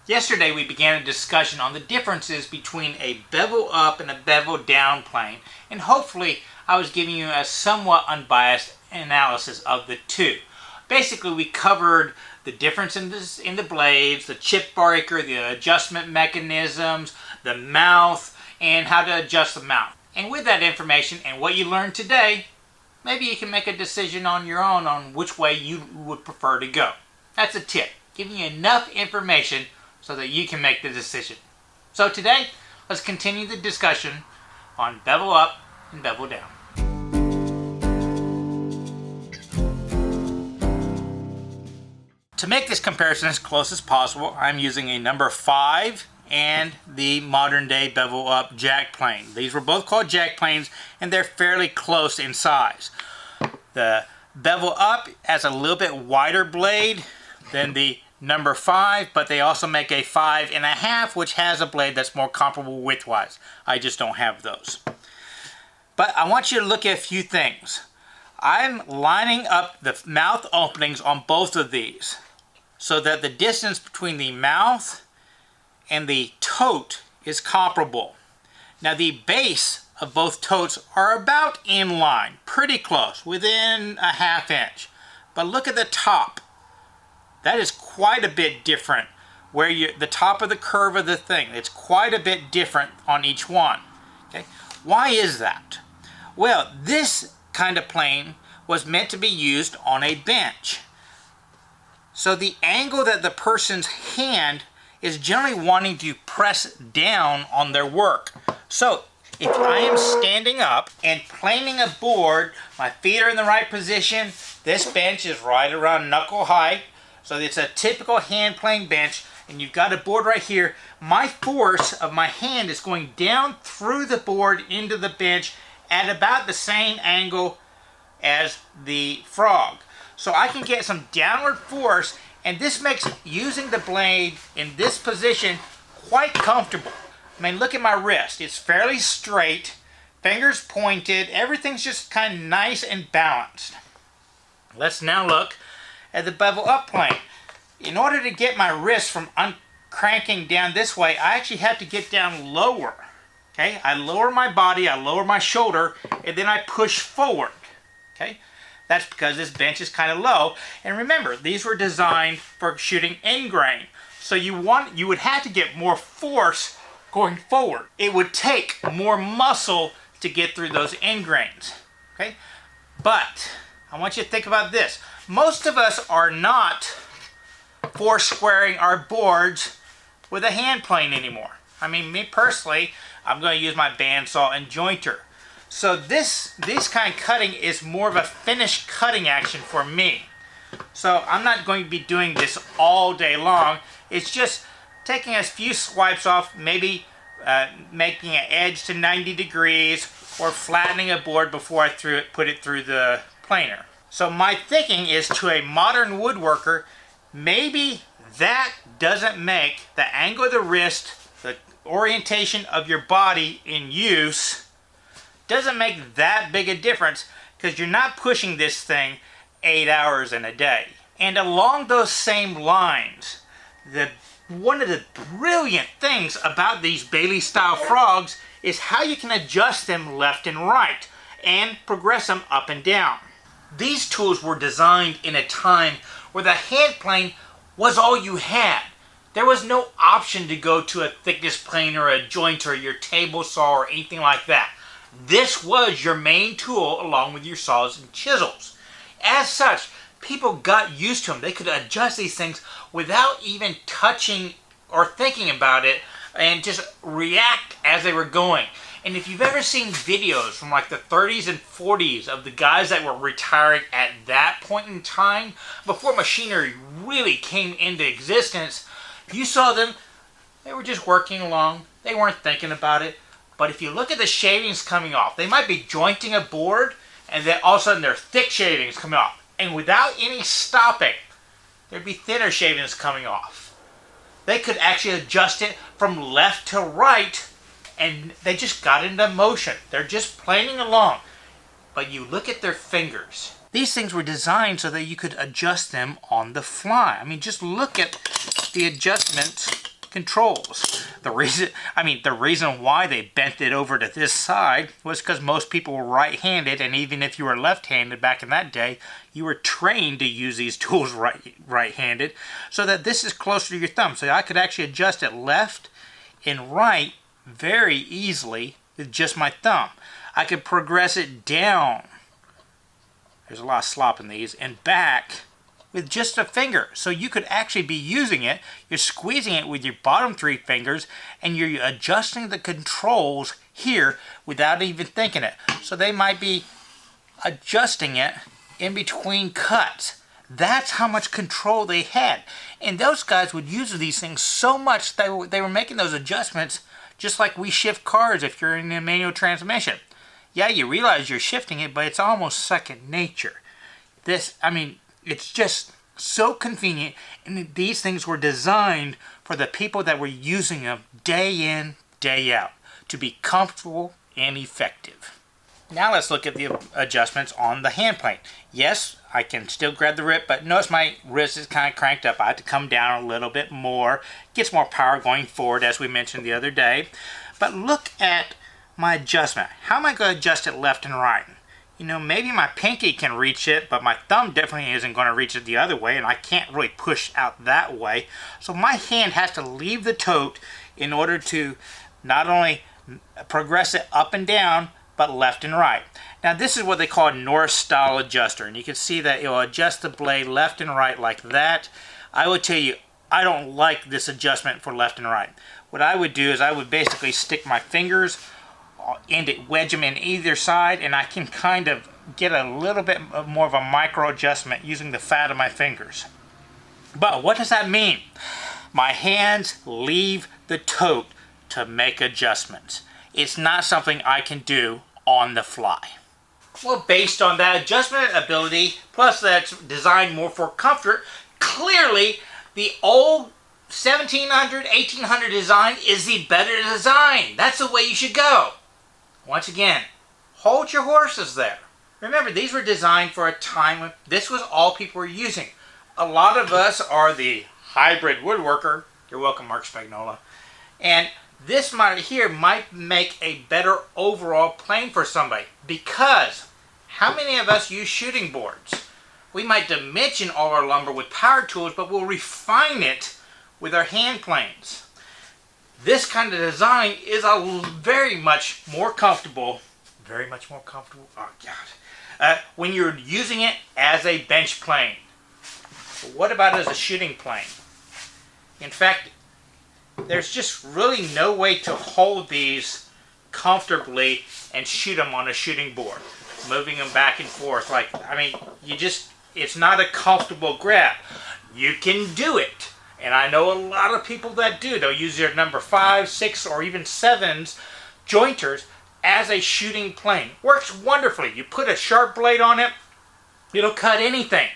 Yesterday we began a discussion on the differences between a bevel up and a bevel down plane, and hopefully I was giving you a somewhat unbiased analysis of the two. Basically we covered the difference in the blades, the chip breaker, the adjustment mechanisms, the mouth, and how to adjust the mouth. And with that information and what you learned today, maybe you can make a decision on your own on which way you would prefer to go. That's a tip, giving you enough information so that you can make the decision. So today, let's continue the discussion on bevel up and bevel down. To make this comparison as close as possible, I'm using a number 5 and the modern day bevel up jack plane. These were both called jack planes and they're fairly close in size. The bevel up has a little bit wider blade than the number 5, but they also make a 5.5, which has a blade that's more comparable width-wise. I just don't have those. But I want you to look at a few things. I'm lining up the mouth openings on both of these so that the distance between the mouth and the tote is comparable. Now the base of both totes are about in line, pretty close, within a ½ inch. But look at the top. That is quite a bit different where the top of the curve of the thing. It's quite a bit different on each one. Okay? Why is that? Well, this kind of plane was meant to be used on a bench. So the angle that the person's hand is generally wanting to press down on their work. So if I am standing up and planing a board, my feet are in the right position, this bench is right around knuckle height. So it's a typical hand plane bench, and you've got a board right here. My force of my hand is going down through the board into the bench at about the same angle as the frog. So I can get some downward force, and this makes using the blade in this position quite comfortable. I mean, look at my wrist. It's fairly straight, fingers pointed, everything's just kind of nice and balanced. Let's now look at the bevel up plane. In order to get my wrist from cranking down this way, I actually have to get down lower. Okay, I lower my body, I lower my shoulder, and then I push forward. Okay, that's because this bench is kind of low. And remember, these were designed for shooting end grain. So you would have to get more force going forward. It would take more muscle to get through those end grains. Okay, but I want you to think about this. Most of us are not four-squaring our boards with a hand plane anymore. I mean, me personally, I'm going to use my bandsaw and jointer. So this kind of cutting is more of a finished cutting action for me. So I'm not going to be doing this all day long. It's just taking a few swipes off, maybe making an edge to 90 degrees or flattening a board before I put it through the planer. So my thinking is, to a modern woodworker, maybe that doesn't make the angle of the wrist, the orientation of your body in use, doesn't make that big a difference because you're not pushing this thing 8 hours in a day. And along those same lines, one of the brilliant things about these Bailey style frogs is how you can adjust them left and right and progress them up and down. These tools were designed in a time where the hand plane was all you had. There was no option to go to a thickness plane or a jointer, your table saw, or anything like that. This was your main tool along with your saws and chisels. As such, people got used to them. They could adjust these things without even touching or thinking about it and just react as they were going. And if you've ever seen videos from like the 30s and 40s of the guys that were retiring at that point in time, before machinery really came into existence, you saw them, they were just working along. They weren't thinking about it. But if you look at the shavings coming off, they might be jointing a board and then all of a sudden their thick shavings coming off. And without any stopping, there'd be thinner shavings coming off. They could actually adjust it from left to right, and they just got into motion. They're just planing along. But you look at their fingers. These things were designed so that you could adjust them on the fly. I mean, just look at the adjustment controls. The reason why they bent it over to this side was because most people were right-handed, and even if you were left-handed back in that day, you were trained to use these tools right-handed, so that this is closer to your thumb. So I could actually adjust it left and right very easily with just my thumb. I could progress it down. There's a lot of slop in these, and back with just a finger. So you could actually be using it, you're squeezing it with your bottom 3 fingers, and you're adjusting the controls here without even thinking it. So they might be adjusting it in between cuts. That's how much control they had. And those guys would use these things so much they were making those adjustments just like we shift cars if you're in a manual transmission. Yeah, you realize you're shifting it, but it's almost second nature. It's just so convenient, and these things were designed for the people that were using them day in, day out, to be comfortable and effective. Now let's look at the adjustments on the hand plane. Yes, I can still grab the grip, but notice my wrist is kind of cranked up. I have to come down a little bit more. Gets more power going forward, as we mentioned the other day. But look at my adjustment. How am I going to adjust it left and right? Maybe my pinky can reach it, but my thumb definitely isn't going to reach it the other way, and I can't really push out that way. So my hand has to leave the tote in order to not only progress it up and down, but left and right. Now this is what they call a Norris style adjuster, and you can see that it will adjust the blade left and right like that. I would tell you, I don't like this adjustment for left and right. What I would do is I would basically stick my fingers and wedge them in either side, and I can kind of get a little bit more of a micro adjustment using the fat of my fingers. But what does that mean? My hands leave the tote to make adjustments. It's not something I can do on the fly. Well, based on that adjustment ability, plus that's designed more for comfort, clearly the old 1700, 1800 design is the better design. That's the way you should go. Once again, hold your horses there. Remember, these were designed for a time when this was all people were using. A lot of us are the hybrid woodworker. You're welcome, Mark Spagnola. And this here might make a better overall plane for somebody, because how many of us use shooting boards? We might dimension all our lumber with power tools, but we'll refine it with our hand planes. This kind of design is very much more comfortable, oh God, when you're using it as a bench plane. But what about as a shooting plane? In fact, there's just really no way to hold these comfortably and shoot them on a shooting board, moving them back and forth. It's not a comfortable grab. You can do it. And I know a lot of people that do. They'll use their number 5, 6, or even 7s jointers as a shooting plane. Works wonderfully. You put a sharp blade on it, it'll cut anything.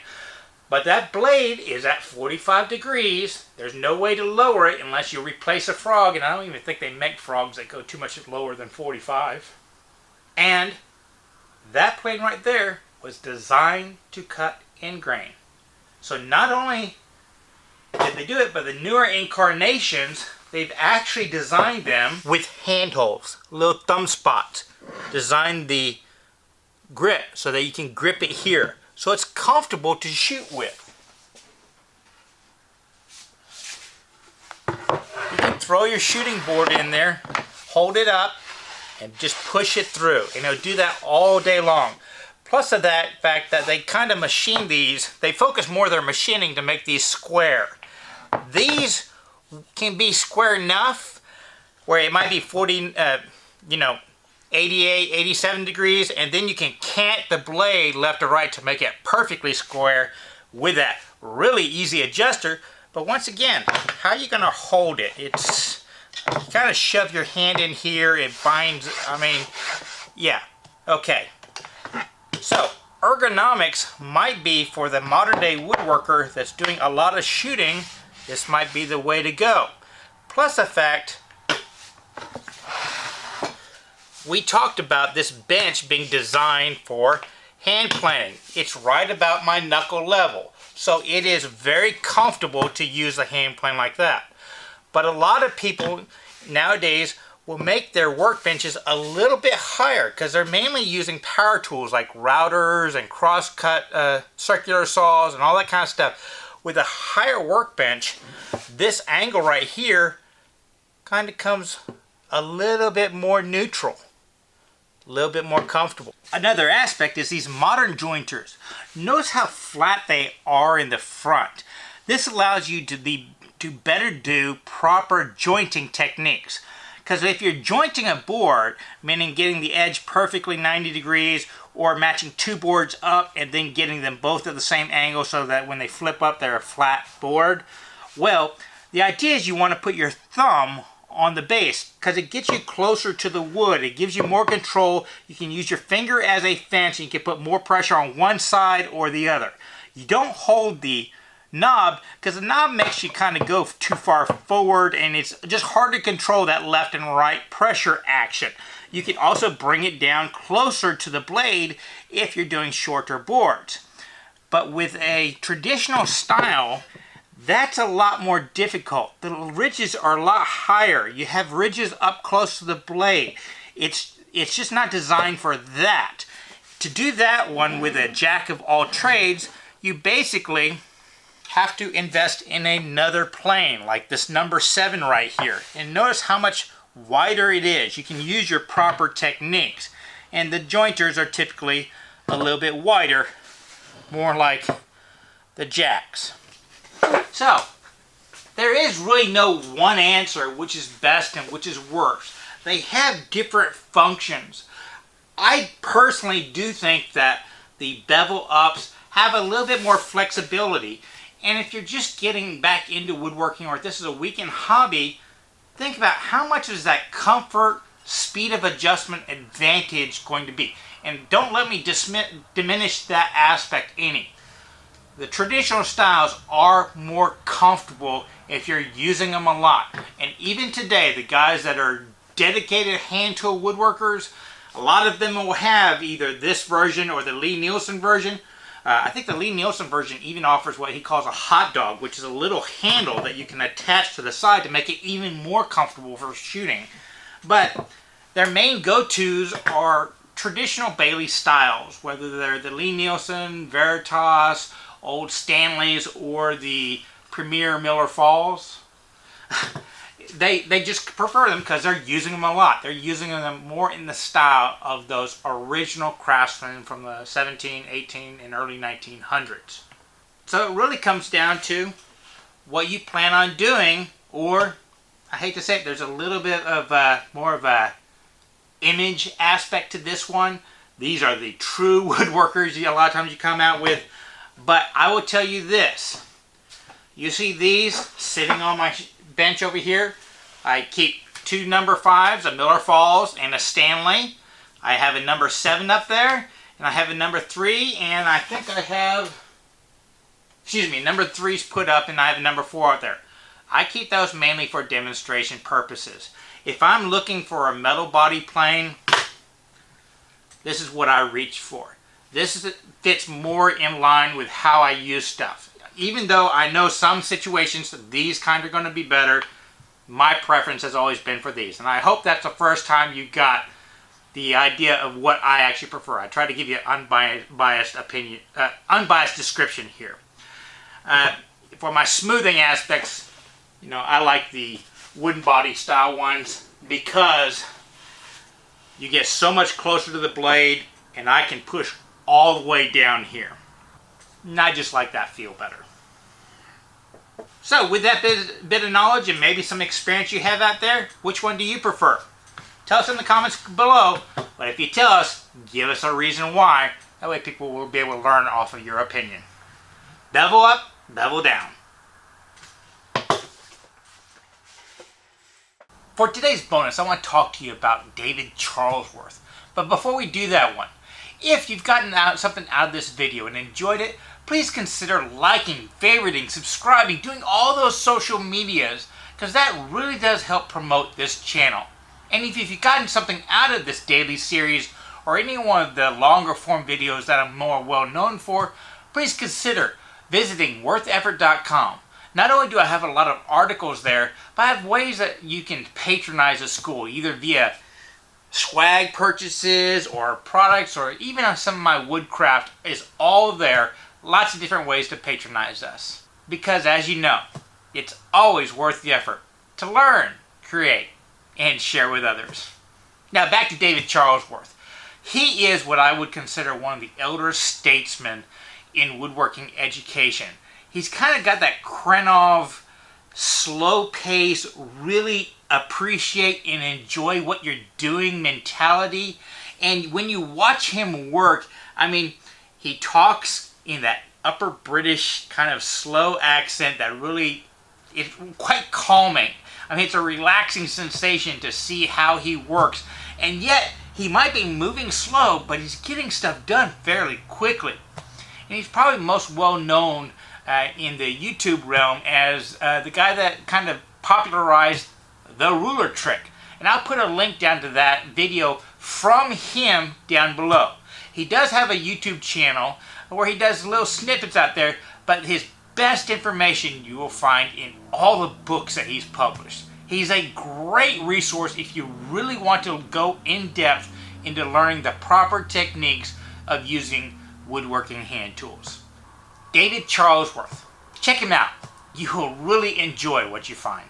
But that blade is at 45 degrees. There's no way to lower it unless you replace a frog. And I don't even think they make frogs that go too much lower than 45. And that plane right there was designed to cut in grain. So not only did they do it, but the newer incarnations, they've actually designed them with handholds, little thumb spots. Designed the grip so that you can grip it here, so it's comfortable to shoot with. You can throw your shooting board in there, hold it up, and just push it through, and it'll do that all day long. Plus of that fact that they kind of machine these, they focus more their machining to make these square. These can be square enough where it might be 88, 87 degrees, and then you can cant the blade left or right to make it perfectly square with that really easy adjuster. But once again, how are you going to hold it? It's, you kind of shove your hand in here, it binds, yeah, okay. So, ergonomics might be for the modern day woodworker that's doing a lot of shooting. This might be the way to go. Plus the fact, we talked about this bench being designed for hand planing. It's right about my knuckle level. So it is very comfortable to use a hand plane like that. But a lot of people nowadays will make their workbenches a little bit higher because they're mainly using power tools like routers and cross-cut circular saws and all that kind of stuff. With a higher workbench, this angle right here kind of comes a little bit more neutral, a little bit more comfortable. Another aspect is these modern jointers. Notice how flat they are in the front. This allows you to better do proper jointing techniques. Because if you're jointing a board, meaning getting the edge perfectly 90 degrees or matching two boards up and then getting them both at the same angle so that when they flip up they're a flat board, well, the idea is you want to put your thumb on the base because it gets you closer to the wood. It gives you more control. You can use your finger as a fence and you can put more pressure on one side or the other. You don't hold the knob because the knob makes you kind of go too far forward and it's just hard to control that left and right pressure action. You can also bring it down closer to the blade if you're doing shorter boards. But with a traditional style, that's a lot more difficult. The ridges are a lot higher. You have ridges up close to the blade. It's just not designed for that. To do that one with a jack of all trades, you basically have to invest in another plane like this number 7 right here. And notice how much wider it is. You can use your proper techniques. And the jointers are typically a little bit wider, more like the jacks. So, there is really no one answer which is best and which is worse. They have different functions. I personally do think that the bevel ups have a little bit more flexibility. And if you're just getting back into woodworking or if this is a weekend hobby, think about how much is that comfort, speed of adjustment advantage going to be. And don't let me diminish that aspect any. The traditional styles are more comfortable if you're using them a lot. And even today, the guys that are dedicated hand tool woodworkers, a lot of them will have either this version or the Lie-Nielsen version. I think the Lie-Nielsen version even offers what he calls a hot dog, which is a little handle that you can attach to the side to make it even more comfortable for shooting. But their main go-tos are traditional Bailey styles, whether they're the Lie-Nielsen, Veritas, Old Stanley's, or the Premier Miller Falls. They just prefer them because they're using them a lot. They're using them more in the style of those original craftsmen from the 17, 18, and early 1900s. So it really comes down to what you plan on doing, or, I hate to say it, there's a little bit of more of a image aspect to this one. These are the true woodworkers a lot of times you come out with. But I will tell you this. You see these sitting on my bench over here? I keep two number 5s, a Miller Falls and a Stanley. I have a number 7 up there, and I have a number 3, and I think I have, number 3's put up, and I have a number 4 out there. I keep those mainly for demonstration purposes. If I'm looking for a metal body plane, this is what I reach for. This fits more in line with how I use stuff. Even though I know some situations that these kind are going to be better, my preference has always been for these. And I hope that's the first time you got the idea of what I actually prefer. I try to give you an unbiased opinion, unbiased description here. For my smoothing aspects, I like the wooden body style ones because you get so much closer to the blade and I can push all the way down here. And I just like that feel better. So with that bit of knowledge and maybe some experience you have out there, which one do you prefer? Tell us in the comments below, but if you tell us, give us a reason why. That way people will be able to learn off of your opinion. Bevel up, bevel down. For today's bonus, I want to talk to you about David Charlesworth. But before we do that one, if you've gotten something out of this video and enjoyed it, please consider liking, favoriting, subscribing, doing all those social medias, because that really does help promote this channel. And if you've gotten something out of this daily series or any one of the longer form videos that I'm more well known for, please consider visiting wortheffort.com. Not only do I have a lot of articles there, but I have ways that you can patronize a school, either via swag purchases or products, or even on some of my woodcraft is all there. Lots of different ways to patronize us. Because as you know, it's always worth the effort to learn, create, and share with others. Now back to David Charlesworth. He is what I would consider one of the elder statesmen in woodworking education. He's kind of got that Krenov, slow pace, really appreciate and enjoy what you're doing mentality. And when you watch him work, I mean, he talks in that upper British kind of slow accent that really is quite calming. I mean, it's a relaxing sensation to see how he works. And yet, he might be moving slow, but he's getting stuff done fairly quickly. And he's probably most well known in the YouTube realm as the guy that kind of popularized the ruler trick. And I'll put a link down to that video from him down below. He does have a YouTube channel where he does little snippets out there, but his best information you will find in all the books that he's published. He's a great resource if you really want to go in depth into learning the proper techniques of using woodworking hand tools. David Charlesworth. Check him out. You will really enjoy what you find.